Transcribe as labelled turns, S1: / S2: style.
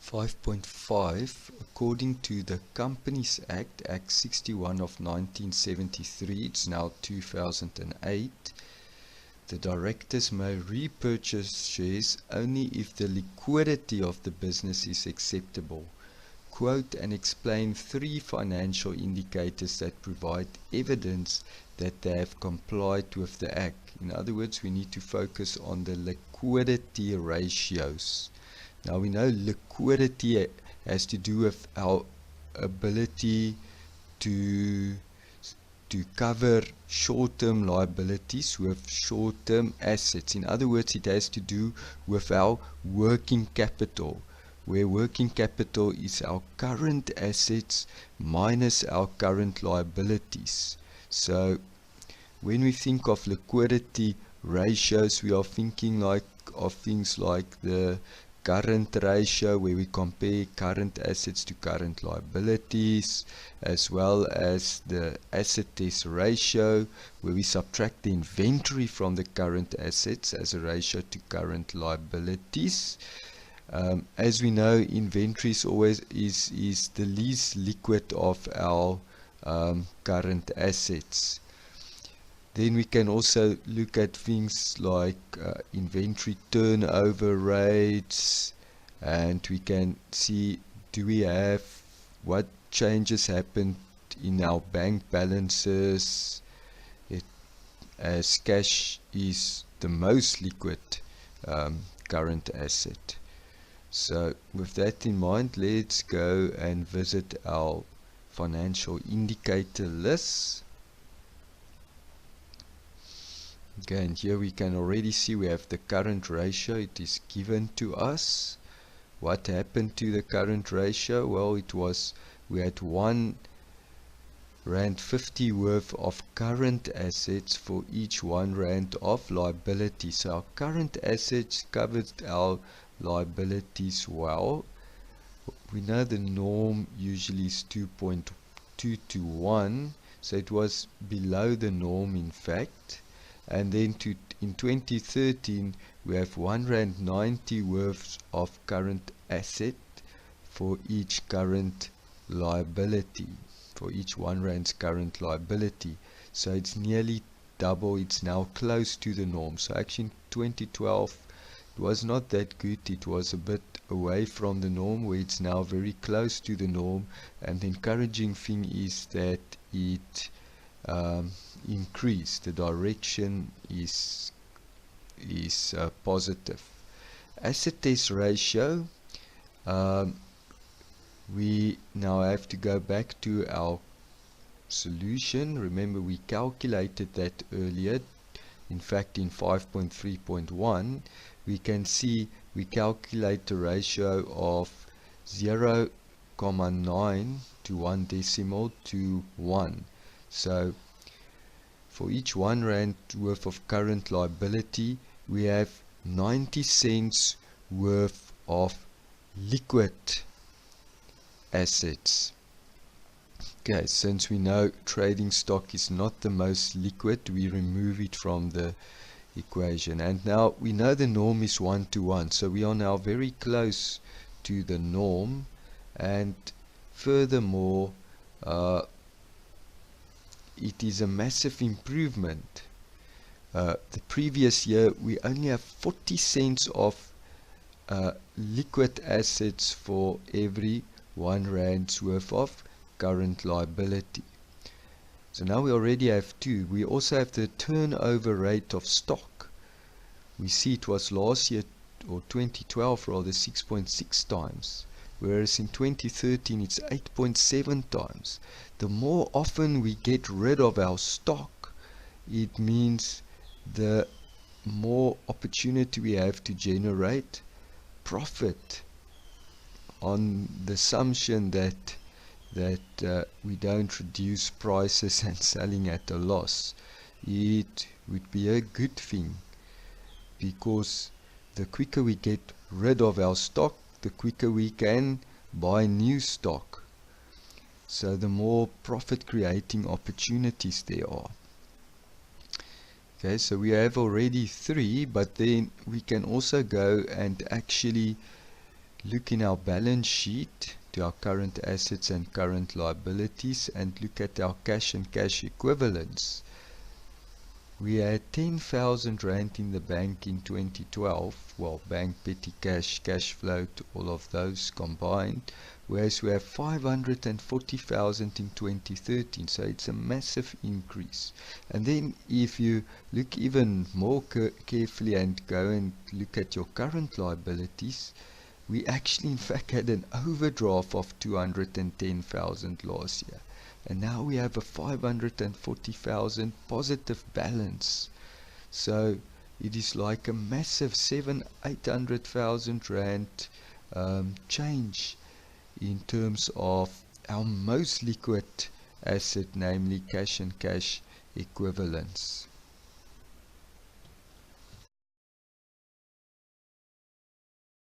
S1: 5.5, according to the Companies Act, Act 61 of 1973, it's now 2008, the directors may repurchase shares only if the liquidity of the business is acceptable. Quote and explain 3 financial indicators that provide evidence that they have complied with the Act. In other words, we need to focus on the liquidity ratios. Now we know liquidity has to do with our ability to cover short-term liabilities with short-term assets. In other words, it has to do with our working capital, where working capital is our current assets minus our current liabilities. So when we think of liquidity ratios, we are thinking of things like the current ratio, where we compare current assets to current liabilities, as well as the asset test ratio, where we subtract the inventory from the current assets as a ratio to current liabilities. As we know, inventory is the least liquid of our current assets. Then we can also look at things like inventory turnover rates, and we can see, do we have, what changes happened in our bank balances, as cash is the most liquid current asset. So with that in mind, let's go and visit our financial indicator list. Okay, and here we can already see we have the current ratio. It is given to us. What happened to the current ratio? Well, we had R1.50 worth of current assets for each R1 of liability. So our current assets covered our liabilities well. We know the norm usually is 2.2 to 1, so it was below the norm in fact. And then in 2013 we have R1.90 worth of current asset for each current liability, for each R1's current liability. So it's nearly double, it's now close to the norm. So actually in 2012 it was not that good, it was a bit away from the norm, where it's now very close to the norm. And the encouraging thing is that it increase. The direction is positive. Asset test ratio, we now have to go back to our solution. Remember, we calculated that earlier. In fact, in 5.3.1 we can see we calculate a ratio of 0.9 to 1 decimal to 1. So for each R1 worth of current liability, we have 90 cents worth of liquid assets. Okay, since we know trading stock is not the most liquid, we remove it from the equation. And now we know the norm is 1 to 1, so we are now very close to the norm. And furthermore, it is a massive improvement. The previous year we only have 40 cents of liquid assets for every R1 worth of current liability. So now we already have 2. We also have the turnover rate of stock. We see it was last year, or 2012 rather, 6.6 times. Whereas in 2013 it's 8.7 times. The more often we get rid of our stock, it means the more opportunity we have to generate profit, on the assumption that we don't reduce prices and selling at a loss. It would be a good thing, because the quicker we get rid of our stock, the quicker we can buy new stock. So the more profit creating opportunities there are. Okay, so we have already 3, but then we can also go and actually look in our balance sheet to our current assets and current liabilities and look at our cash and cash equivalents, we had 10,000 Rand in the bank in 2012, well, bank, petty cash, cash float, all of those combined, whereas we have 540,000 in 2013, so it's a massive increase. And then if you look even more carefully and go and look at your current liabilities, we actually in fact had an overdraft of 210,000 last year. And now we have a 540,000 positive balance. So it is like a massive 700,000-800,000 Rand change in terms of our most liquid asset, namely cash and cash equivalents.